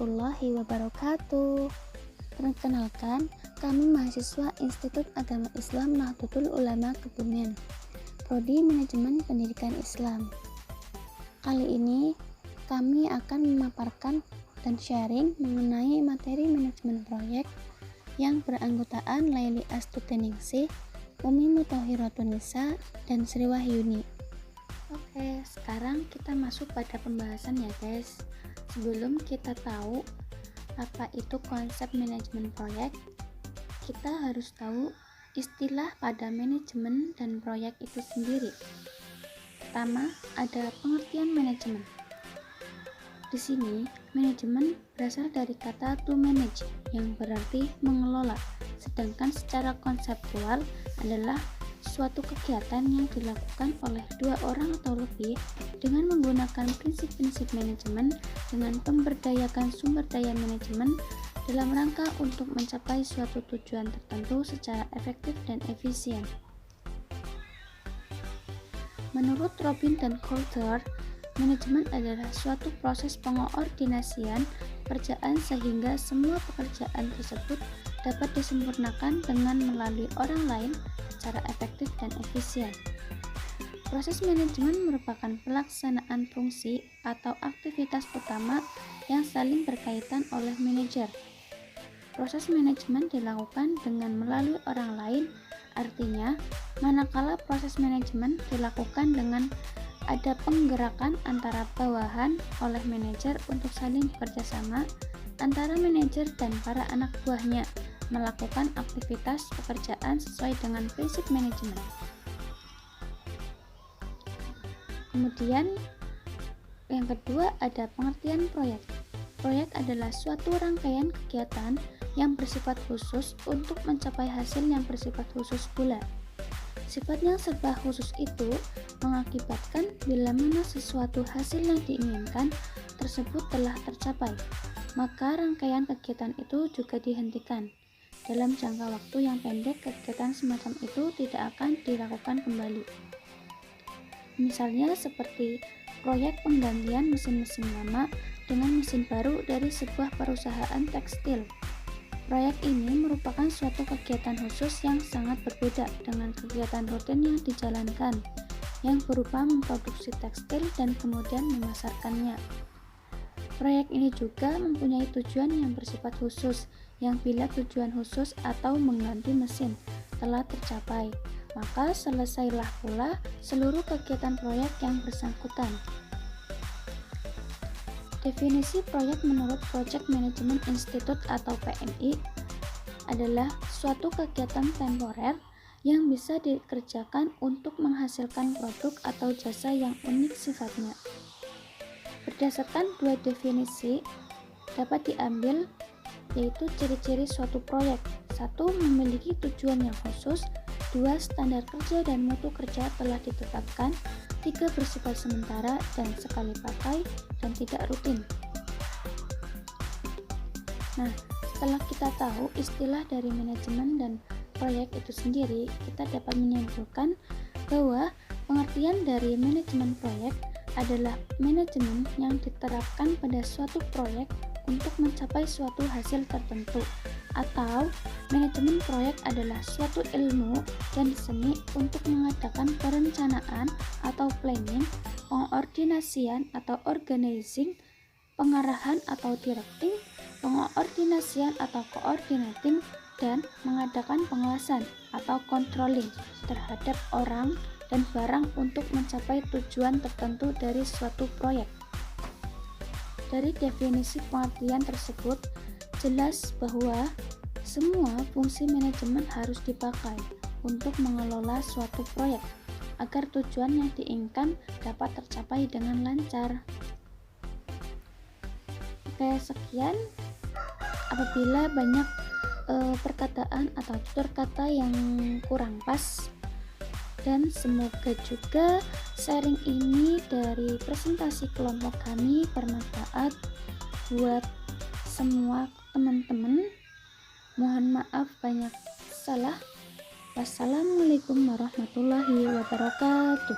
warahmatullahi wabarakatuh. Perkenalkan, kami mahasiswa Institut Agama Islam Nahdlatul Ulama Kebumen, Prodi Manajemen Pendidikan Islam. Kali ini kami akan memaparkan dan sharing mengenai materi manajemen proyek yang beranggotaan Laili Astuteningsih, Umi Muthohiratun Nisa, dan Sri Wahyuni. Oke, sekarang kita masuk pada pembahasan ya guys. Sebelum kita tahu apa itu konsep manajemen proyek, kita harus tahu istilah pada manajemen dan proyek itu sendiri. Pertama, ada pengertian manajemen. Di sini, manajemen berasal dari kata to manage yang berarti mengelola, sedangkan secara konseptual adalah suatu kegiatan yang dilakukan oleh dua orang atau lebih dengan menggunakan prinsip-prinsip manajemen dengan pemberdayakan sumber daya manajemen dalam rangka untuk mencapai suatu tujuan tertentu secara efektif dan efisien. Menurut Robin dan Coulter, manajemen adalah suatu proses pengoordinasian pekerjaan sehingga semua pekerjaan tersebut dapat disempurnakan dengan melalui orang lain secara efektif dan efisien. Proses manajemen merupakan pelaksanaan fungsi atau aktivitas utama yang saling berkaitan oleh manajer. Proses manajemen dilakukan dengan melalui orang lain, artinya manakala proses manajemen dilakukan dengan ada penggerakan antara bawahan oleh manajer untuk saling bekerjasama antara manajer dan para anak buahnya melakukan aktivitas pekerjaan sesuai dengan prinsip manajemen. Kemudian yang kedua ada pengertian proyek. Proyek adalah suatu rangkaian kegiatan yang bersifat khusus untuk mencapai hasil yang bersifat khusus pula. Sifat yang serba khusus itu mengakibatkan bila mana sesuatu hasil yang diinginkan tersebut telah tercapai, maka rangkaian kegiatan itu juga dihentikan. Dalam jangka waktu yang pendek, kegiatan semacam itu tidak akan dilakukan kembali. Misalnya seperti proyek penggantian mesin-mesin lama dengan mesin baru dari sebuah perusahaan tekstil. Proyek ini merupakan suatu kegiatan khusus yang sangat berbeda dengan kegiatan rutin yang dijalankan, yang berupa memproduksi tekstil dan kemudian memasarkannya. Proyek ini juga mempunyai tujuan yang bersifat khusus, yang bila tujuan khusus atau mengganti mesin telah tercapai, maka selesailah pula seluruh kegiatan proyek yang bersangkutan. Definisi proyek menurut Project Management Institute atau PMI adalah suatu kegiatan temporer yang bisa dikerjakan untuk menghasilkan produk atau jasa yang unik sifatnya. Berdasarkan dua definisi dapat diambil, yaitu ciri-ciri suatu proyek. 1. Memiliki tujuan yang khusus. 2. Standar kerja dan mutu kerja telah ditetapkan. 3. Bersifat sementara dan sekali pakai dan tidak rutin. Nah, setelah kita tahu istilah dari manajemen dan proyek itu sendiri, kita dapat menyimpulkan bahwa pengertian dari manajemen proyek adalah manajemen yang diterapkan pada suatu proyek untuk mencapai suatu hasil tertentu, atau manajemen proyek adalah suatu ilmu dan seni untuk mengadakan perencanaan atau planning, pengordinasian atau organizing, pengarahan atau directing, pengordinasian atau coordinating, dan mengadakan pengawasan atau controlling terhadap orang dan barang untuk mencapai tujuan tertentu dari suatu proyek. Dari definisi pengertian tersebut, jelas bahwa semua fungsi manajemen harus dipakai untuk mengelola suatu proyek agar tujuan yang diinginkan dapat tercapai dengan lancar. Oke, sekian. Apabila banyak perkataan atau tutur kata yang kurang pas, dan semoga juga sharing ini dari presentasi kelompok kami bermanfaat buat semua teman-teman. Mohon maaf banyak salah. Wassalamualaikum warahmatullahi wabarakatuh.